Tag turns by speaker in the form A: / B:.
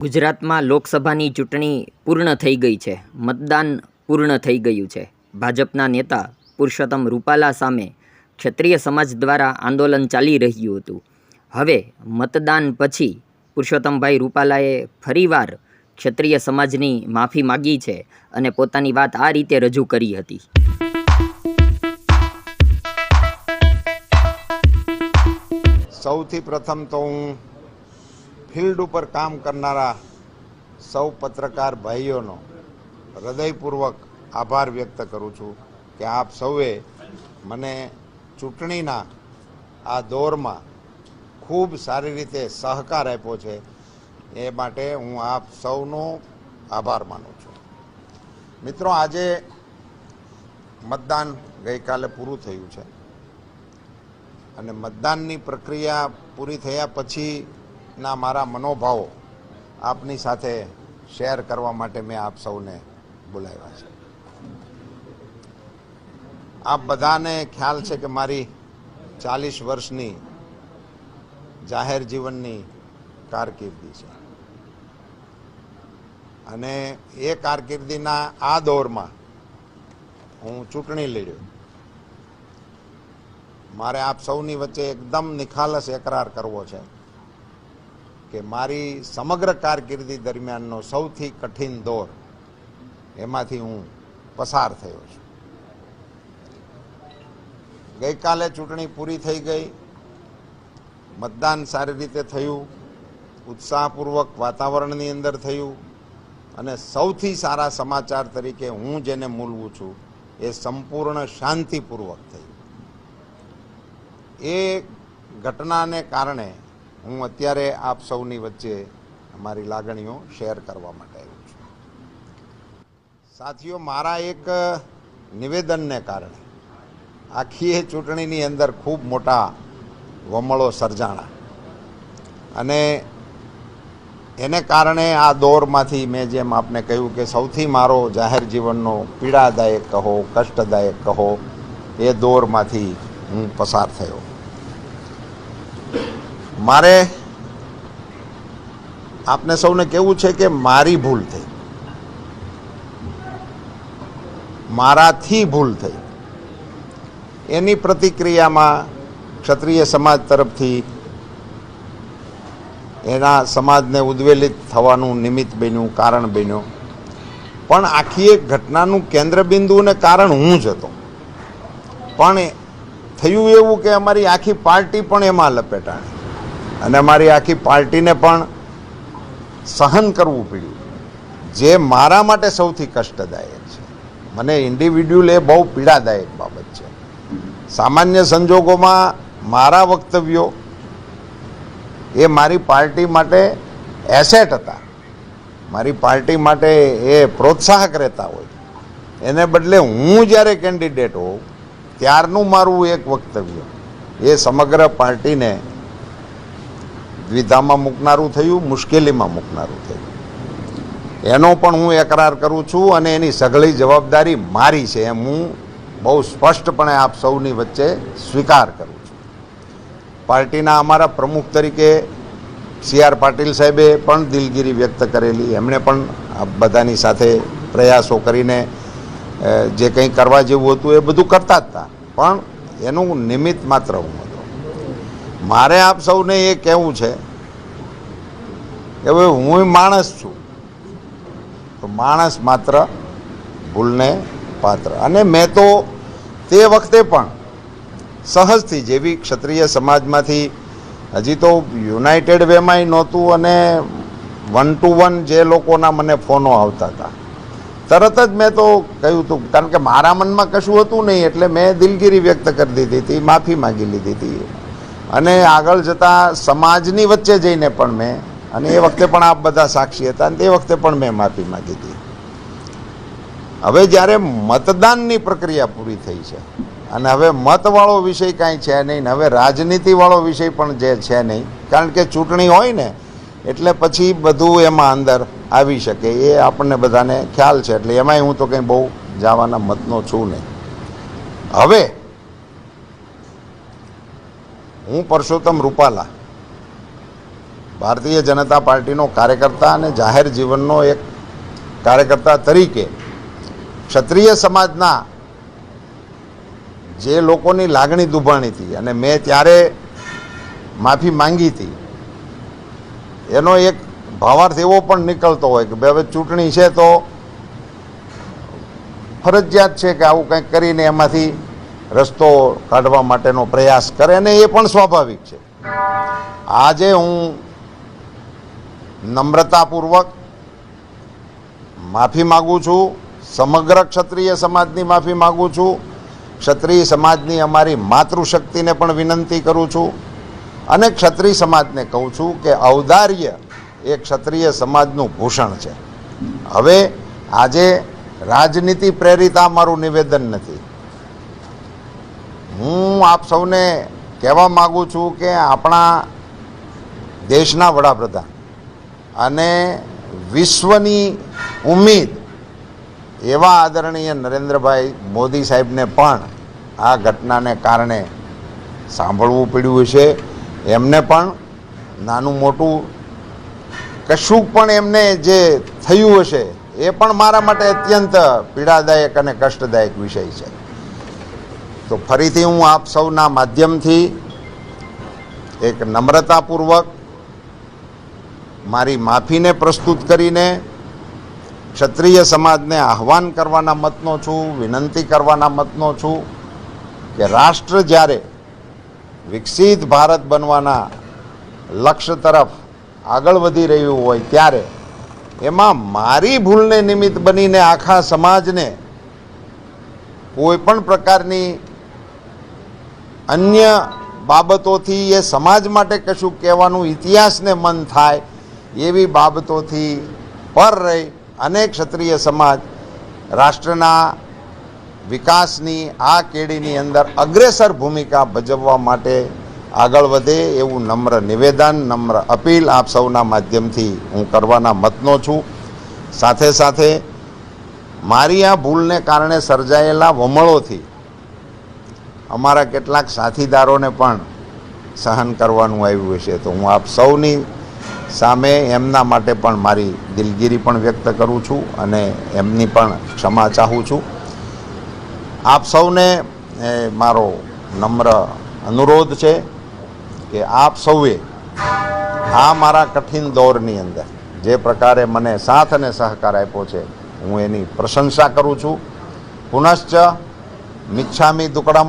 A: ગુજરાતમાં લોકસભાની ચૂંટણી પૂર્ણ થઈ ગઈ છે. મતદાન પૂર્ણ થઈ ગયું છે. ભાજપના નેતા પુરુષોત્તમ રૂપાલા સામે ક્ષત્રિય સમાજ દ્વારા આંદોલન ચાલી રહ્યું હતું. હવે મતદાન પછી પુરુષોત્તમભાઈ રૂપાલાએ ફરીવાર ક્ષત્રિય સમાજની માફી માગી છે અને પોતાની વાત આ રીતે રજૂ કરી હતી.
B: સૌથી પ્રથમ તો હું ફિલ્ડ ઉપર કામ કરનારા સૌ પત્રકાર ભાઈઓનો હૃદયપૂર્વક આભાર વ્યક્ત કરું છું કે આપ સૌએ મને ચૂંટણીના આ દોરમાં ખૂબ સારી રીતે સહકાર આપ્યો છે. એ માટે હું આપ સૌનો આભાર માનું છું. મિત્રો, આજે મતદાન ગઈકાલે પૂરું થયું છે અને મતદાનની પ્રક્રિયા પૂરી થયા પછીના મારા મનોભાવો આપની સાથે શેર કરવા માટે મેં આપ સૌને બોલાવ્યા છે. આપ બધાને ખ્યાલ છે કે મારી 40 વર્ષની જાહેર જીવનની કારકિર્દી છે અને એ કારકિર્દીના આ દોરમાં હું ચૂંટણી લડ્યો. મારે આપ સૌની વચ્ચે એકદમ નિખાલસ એકરાર કરવો છે કે મારી સમગ્ર કારકિર્દી દરમિયાનનો સૌથી કઠિન દોર એમાંથી હું પસાર થયો છું. ગઈકાલે ચૂંટણી પૂરી થઈ ગઈ, મતદાન સારી રીતે થયું, ઉત્સાહપૂર્વક વાતાવરણની અંદર થયું અને સૌથી સારા સમાચાર તરીકે હું જેને મૂલવું છું એ સંપૂર્ણ શાંતિપૂર્વક થયું. એ ઘટનાને કારણે હું અત્યારે આપ સૌની વચ્ચે મારી લાગણીઓ શેર કરવા માટે આવ્યો છું. સાથીઓ, મારા એક નિવેદનને કારણે આખી એ ચૂંટણીની અંદર ખૂબ મોટા વમળો સર્જાણા અને એને કારણે આ દોરમાંથી મેં જેમ આપને કહ્યું કે સૌથી મારો જાહેર જીવનનો પીડાદાયક કહો, કષ્ટદાયક કહો, એ દોરમાંથી હું પસાર થયો. મારે આપને સૌને કહેવું છે કે મારી ભૂલ થઈ, મારાથી ભૂલ થઈ. એની પ્રતિક્રિયામાં ક્ષત્રિય સમાજ તરફથી એના સમાજને ઉદ્વેલિત થવાનું નિમિત્ત બન્યું, કારણ બન્યો. પણ આખી એક ઘટનાનું કેન્દ્રબિંદુ અને કારણ હું જ હતો. પણ થયું એવું કે અમારી આખી પાર્ટી પણ એમાં લપેટાણી અને અમારી આખી પાર્ટીને પણ સહન કરવું પડ્યું, જે મારા માટે સૌથી કષ્ટદાયક છે. મને ઇન્ડિવિડ્યુઅલ એ બહુ પીડાદાયક બાબત છે. સામાન્ય સંજોગોમાં મારા વક્તવ્યો એ મારી પાર્ટી માટે એસેટ હતા, મારી પાર્ટી માટે એ પ્રોત્સાહક રહેતા હોય. એને બદલે હું જ્યારે કેન્ડિડેટ હોઉં ત્યારનું મારું એક વક્તવ્ય એ સમગ્ર પાર્ટીને દ્વિધામાં મૂકનારું થયું, મુશ્કેલીમાં મૂકનારું થયું. એનો પણ હું એકરાર કરું છું અને એની સઘળી જવાબદારી મારી છે એમ હું બહુ સ્પષ્ટપણે આપ સૌની વચ્ચે સ્વીકાર કરું છું. પાર્ટીના અમારા પ્રમુખ તરીકે CR પાટીલ સાહેબે પણ દિલગીરી વ્યક્ત કરેલી. એમણે પણ આ બધાની સાથે પ્રયાસો કરીને જે કંઈ કરવા જેવું હતું એ બધું કરતા જ હતા, પણ એનું નિમિત્ત માત્ર હું હતો. મારે આપ સૌને એ કહેવું છે કે હવે હું માણસ છું, તો માણસ માત્ર ભૂલને પાત્ર. અને મેં તો તે વખતે પણ સહજથી જેવી ક્ષત્રિય સમાજમાંથી હજી તો યુનાઇટેડ વેમાંય નહોતું અને 1 to 1 જે લોકોના મને ફોનો આવતા હતા, તરત જ મેં તો કહ્યું હતું, કારણ કે મારા મનમાં કશું હતું નહીં એટલે મેં દિલગીરી વ્યક્ત કરી દીધી હતી, માફી માગી લીધી હતી અને આગળ જતાં સમાજની વચ્ચે જઈને પણ મેં, અને એ વખતે પણ આપ બધા સાક્ષી હતા અને તે વખતે પણ મેં માફી માગી હતી. હવે જ્યારે મતદાનની પ્રક્રિયા પૂરી થઈ છે અને હવે મતવાળો વિષય કાંઈ છે નહીં, હવે રાજનીતિવાળો વિષય પણ જે છે નહીં, કારણ કે ચૂંટણી હોય ને એટલે પછી બધું એમાં અંદર આવી શકે એ આપણને બધાને ખ્યાલ છે. એટલે એમાંય હું તો કંઈ બહુ જવાના મતનો છું નહીં. હવે હું પુરુષોત્તમ રૂપાલા ભારતીય જનતા પાર્ટીનો કાર્યકર્તા અને જાહેર જીવનનો એક કાર્યકર્તા તરીકે ક્ષત્રિય સમાજના જે લોકોની લાગણી દુભાણી હતી અને મેં ત્યારે માફી માંગી હતી, એનો એક ભાવાર્થ એવો પણ નીકળતો હોય કે હવે ચૂંટણી છે તો ફરજિયાત છે કે આવું કંઈક કરીને એમાંથી રસ્તો કાઢવા માટેનો પ્રયાસ કરે, અને એ પણ સ્વાભાવિક છે. આજે હું નમ્રતાપૂર્વક માફી માગું છું, સમગ્ર ક્ષત્રિય સમાજની માફી માગું છું, ક્ષત્રિય સમાજની અમારી માતૃશક્તિને પણ વિનંતી કરું છું, અને ક્ષત્રિય સમાજને કહું છું કે ઔદાર્ય એ ક્ષત્રિય સમાજનું ભૂષણ છે. હવે આજે રાજનીતિ પ્રેરિત આ મારું નિવેદન નથી. હું આપ સૌને કહેવા માગું છું કે આપણા દેશના વડાપ્રધાન અને વિશ્વની ઉમ્મીદ એવા આદરણીય નરેન્દ્રભાઈ મોદી સાહેબને પણ આ ઘટનાને કારણે સાંભળવું પડ્યું છે. એમને પણ નાનું મોટું કશું પણ એમને જે થયું હશે એ પણ મારા માટે અત્યંત પીડાદાયક અને કષ્ટદાયક વિષય છે. તો ફરીથી હું આપ સૌના માધ્યમથી એક નમ્રતાપૂર્વક મારી માફીને પ્રસ્તુત કરીને ક્ષત્રિય સમાજને આહ્વાન કરવાના મતનો છું, વિનંતી કરવાના મતનો છું કે રાષ્ટ્ર જ્યારે વિકસિત ભારત બનવાના લક્ષ્ય તરફ આગળ વધી રહ્યું હોય ત્યારે એમાં મારી ભૂલને નિમિત્ત બનીને આખા સમાજને કોઈ પણ પ્રકારની અન્ય બાબતોથી એ સમાજ માટે કશું કહેવાનું ઇતિહાસને મન થાય એવી બાબતોથી પર રહી અને ક્ષત્રિય સમાજ રાષ્ટ્રના વિકાસની આ કેડીની અંદર અગ્રેસર ભૂમિકા ભજવવા માટે આગળ વધે એવું નમ્ર નિવેદન, નમ્ર અપીલ આપ સૌના માધ્યમથી હું કરવાના મતનો છું. સાથે સાથે મારી આ ભૂલને કારણે સર્જાયેલા વમળોથી અમારા કેટલાક સાથીદારોને પણ સહન કરવાનું આવ્યું છે. તો હું આપ સૌની સામે એમના માટે પણ મારી દિલગીરી પણ વ્યક્ત કરું છું અને એમની પણ ક્ષમા ચાહું છું. આપ સૌને મારો નમ્ર અનુરોધ છે કે આપ સૌએ આ મારા કઠિન દૌરની અંદર જે પ્રકારે મને સાથ અને સહકાર આપ્યો છે હું એની પ્રશંસા કરું છું. પુનશ્ચ મિચ્છામિ દુક્કડમ.